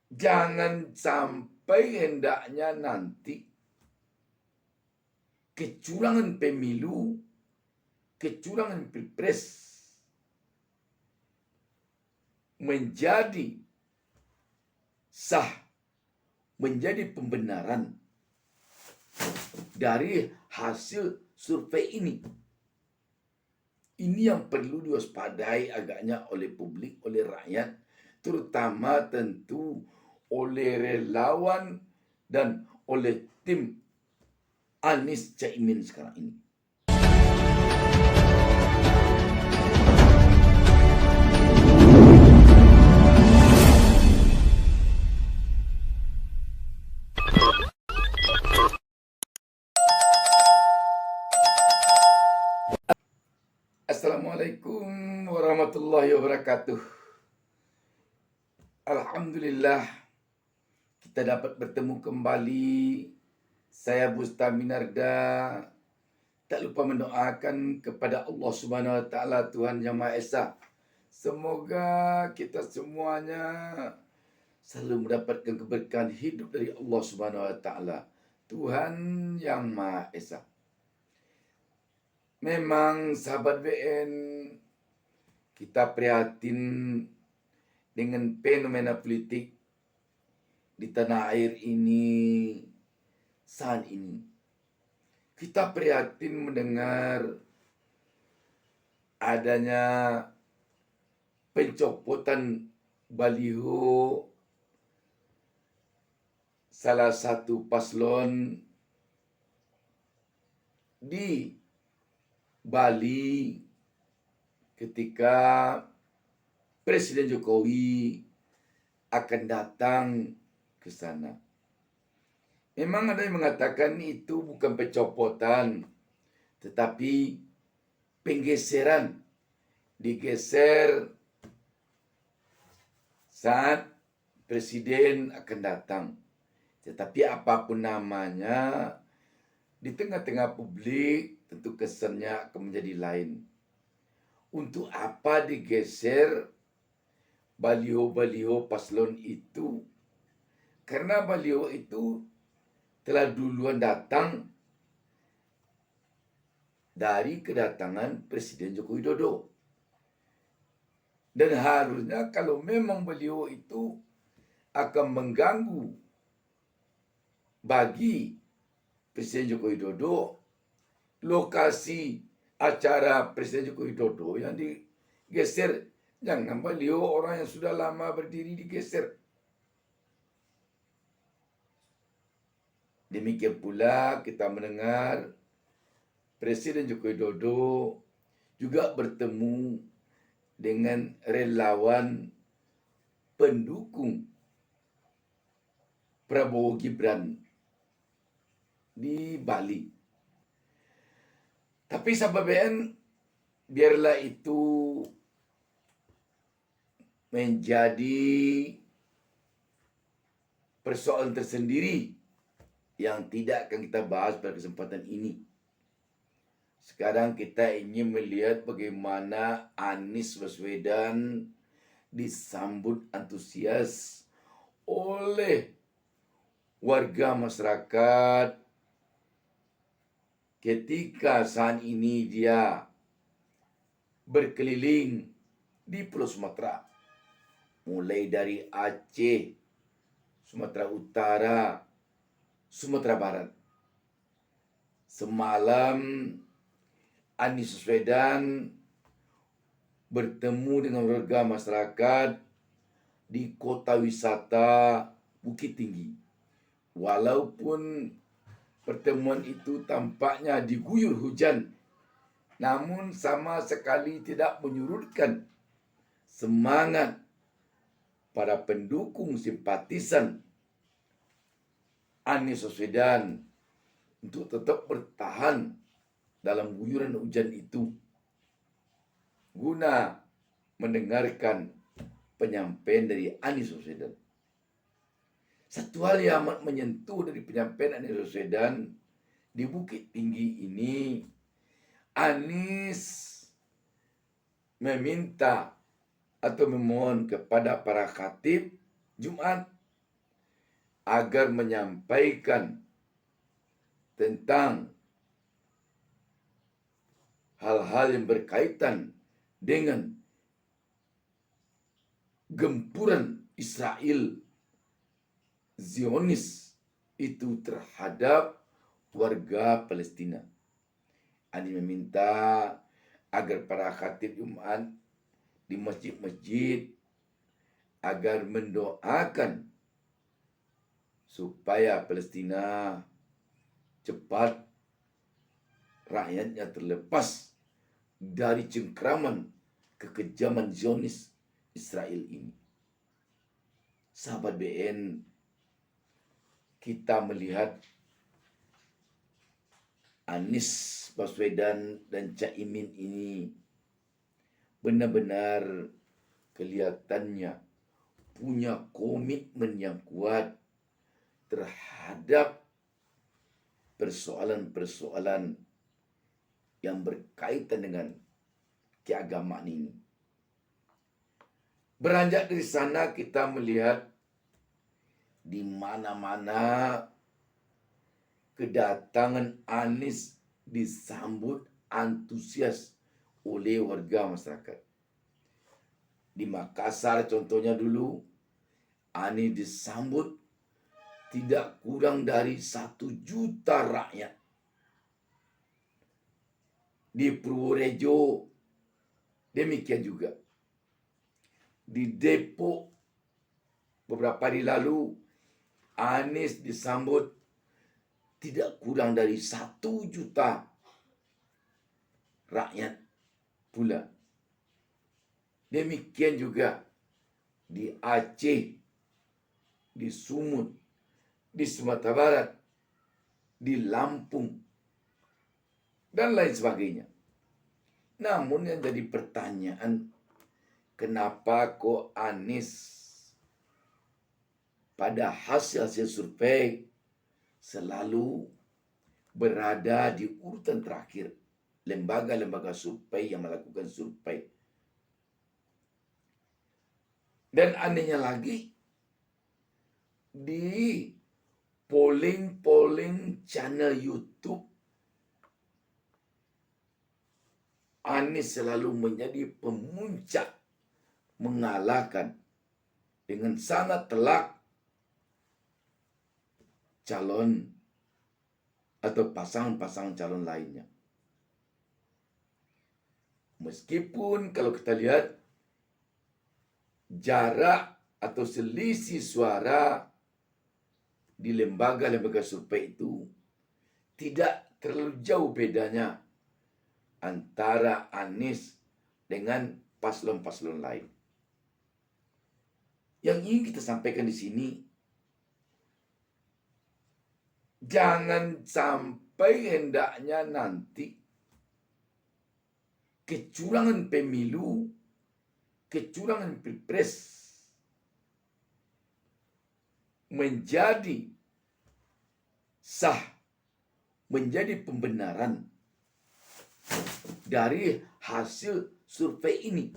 jangan sampai hendaknya nanti kecurangan pemilu, kecurangan pilpres menjadi sah, menjadi pembenaran dari hasil survei ini. Ini yang perlu diwaspadai agaknya oleh publik, oleh rakyat, terutama tentu oleh relawan dan oleh tim Anies Caimin sekarang ini. Assalamualaikum warahmatullahi wabarakatuh. Alhamdulillah kita dapat bertemu kembali. Saya Busta Minarda. Tak lupa mendoakan kepada Allah Subhanahu wa taala, Tuhan Yang Maha Esa. Semoga kita semuanya selalu mendapatkan keberkahan hidup dari Allah Subhanahu wa taala, Tuhan Yang Maha Esa. Memang sahabat BN, kita prihatin dengan fenomena politik di tanah air ini saat ini. Kita prihatin mendengar adanya pencopotan baliho salah satu paslon di Bali ketika Presiden Jokowi akan datang ke sana. Memang ada yang mengatakan itu bukan pencopotan, tetapi penggeseran. Digeser saat presiden akan datang. Tetapi apapun namanya, di tengah-tengah publik tentu kesannya akan menjadi lain. Untuk apa digeser baliho-baliho paslon itu? Karena baliho itu telah duluan datang dari kedatangan Presiden Joko Widodo. Dan harusnya kalau memang beliau itu akan mengganggu bagi Presiden Joko Widodo, lokasi acara Presiden Joko Widodo yang digeser, jangan beliau orang yang sudah lama berdiri digeser. Demikian pula kita mendengar Presiden Joko Widodo juga bertemu dengan relawan pendukung Prabowo Gibran di Bali. Tapi sahabat BN, biarlah itu menjadi persoalan tersendiri yang tidak akan kita bahas pada kesempatan ini. Sekarang kita ingin melihat bagaimana Anies Baswedan disambut antusias oleh warga masyarakat ketika saat ini dia berkeliling di Pulau Sumatera. Mulai dari Aceh, Sumatera Utara, Sumatera Barat. Semalam Anies Baswedan bertemu dengan warga masyarakat di kota wisata Bukit Tinggi. Walaupun pertemuan itu tampaknya diguyur hujan, namun sama sekali tidak menyurutkan semangat para pendukung simpatisan Anies Baswedan untuk tetap bertahan dalam guyuran hujan itu guna mendengarkan penyampaian dari Anies Baswedan. Satu hal yang amat menyentuh dari penyampaian Anies Baswedan di Bukit Tinggi ini, Anies meminta atau memohon kepada para khatib Jumat agar menyampaikan tentang hal-hal yang berkaitan dengan gempuran Israel Zionis itu terhadap warga Palestina. Ani meminta agar para khatib Jumat di masjid-masjid agar mendoakan supaya Palestina cepat rakyatnya terlepas dari cengkraman kekejaman Zionis Israel ini. Sahabat BN, kita melihat Anies Baswedan dan Caimin ini benar-benar kelihatannya punya komitmen yang kuat terhadap persoalan-persoalan yang berkaitan dengan keagamaan ini. Beranjak dari sana kita melihat di mana-mana kedatangan Anies disambut antusias oleh warga masyarakat. Di Makassar contohnya dulu, Anies disambut tidak kurang dari 1 juta rakyat. Di Purworejo demikian juga. Di Depok beberapa hari lalu, Anies disambut tidak kurang dari 1 juta rakyat pula. Demikian juga di Aceh, di Sumut, di Sumatera Barat, di Lampung, dan lain sebagainya. Namun yang jadi pertanyaan, kenapa kok Anies pada hasil-hasil survei selalu berada di urutan terakhir lembaga-lembaga survei yang melakukan survei. Dan anehnya lagi, di polling channel YouTube, Anies selalu menjadi pemuncak, mengalahkan dengan sangat telak calon atau pasangan-pasangan calon lainnya. Meskipun kalau kita lihat jarak atau selisih suara di lembaga-lembaga survei itu tidak terlalu jauh bedanya antara Anies dengan paslon-paslon lain. Yang ingin kita sampaikan di sini, jangan sampai hendaknya nanti kecurangan pemilu, kecurangan pilpres menjadi sah, menjadi pembenaran dari hasil survei ini.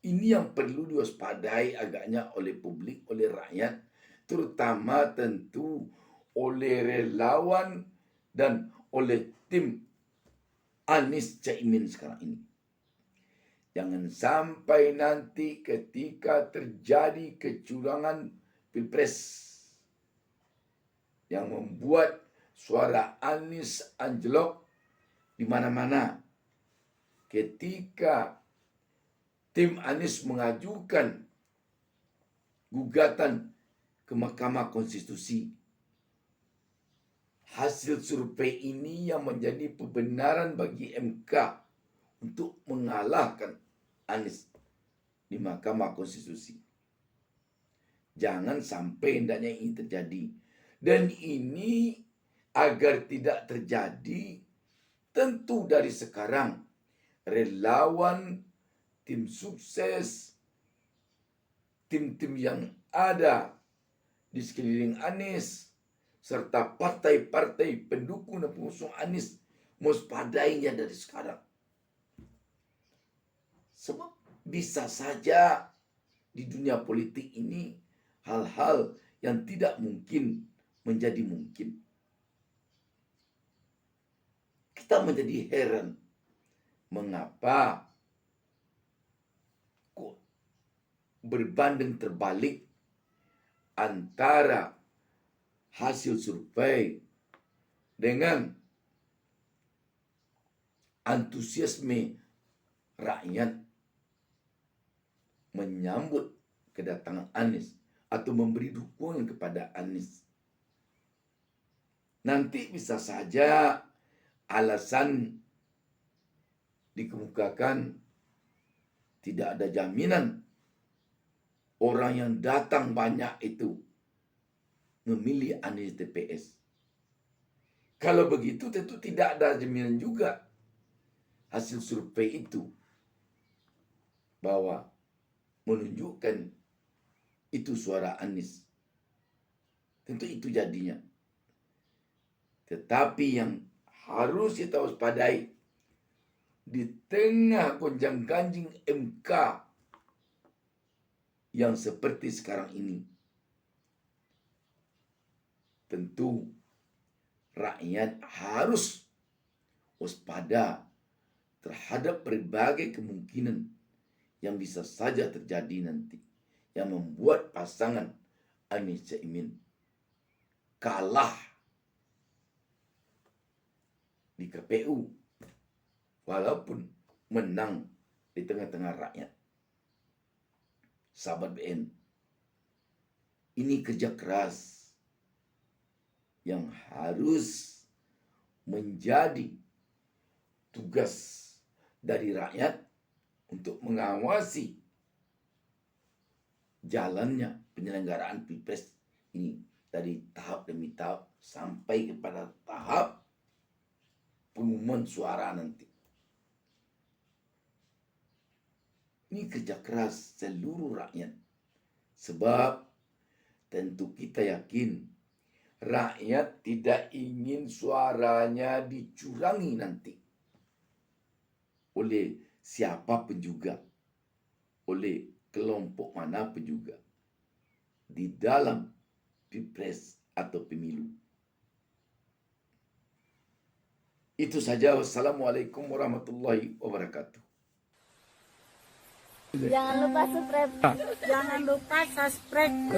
Ini yang perlu diwaspadai agaknya oleh publik, oleh rakyat, terutama tentu oleh relawan dan oleh tim Anies Caimin sekarang ini. Jangan sampai nanti ketika terjadi kecurangan pilpres yang membuat suara Anies anjlok di mana-mana, ketika tim Anies mengajukan gugatan ke Mahkamah Konstitusi, hasil survei ini yang menjadi pembenaran bagi MK untuk mengalahkan Anies di Mahkamah Konstitusi. Jangan sampai hendaknya ini terjadi. Dan ini agar tidak terjadi, tentu dari sekarang relawan, tim sukses, tim-tim yang ada di sekeliling Anies, serta partai-partai pendukung dan pengusung Anies mewaspadainya dari sekarang. Sebab bisa saja di dunia politik ini hal-hal yang tidak mungkin menjadi mungkin. Kita menjadi heran, mengapa kok berbanding terbalik antara hasil survei dengan antusiasme rakyat menyambut kedatangan Anies atau memberi dukungan kepada Anies. Nanti bisa saja alasan dikemukakan tidak ada jaminan orang yang datang banyak itu memilih Anies TPS. Kalau begitu tentu tidak ada jaminan juga hasil survei itu bahwa menunjukkan itu suara Anies. Tentu itu jadinya. Tetapi yang harus kita waspadai di tengah gonjang-ganjing MK yang seperti sekarang ini, tentu rakyat harus waspada terhadap berbagai kemungkinan yang bisa saja terjadi nanti, yang membuat pasangan Anies Caimin kalah di KPU walaupun menang di tengah-tengah rakyat. Sahabat BN, ini kerja keras yang harus menjadi tugas dari rakyat untuk mengawasi jalannya penyelenggaraan Pilpres ini dari tahap demi tahap sampai kepada tahap pengumuman suara nanti. Ini kerja keras seluruh rakyat. Sebab tentu kita yakin rakyat tidak ingin suaranya dicurangi nanti oleh siapapun juga, oleh kelompok manapun juga di dalam Pilpres atau pemilu. Itu saja. Wassalamualaikum warahmatullahi wabarakatuh. Jangan lupa subscribe.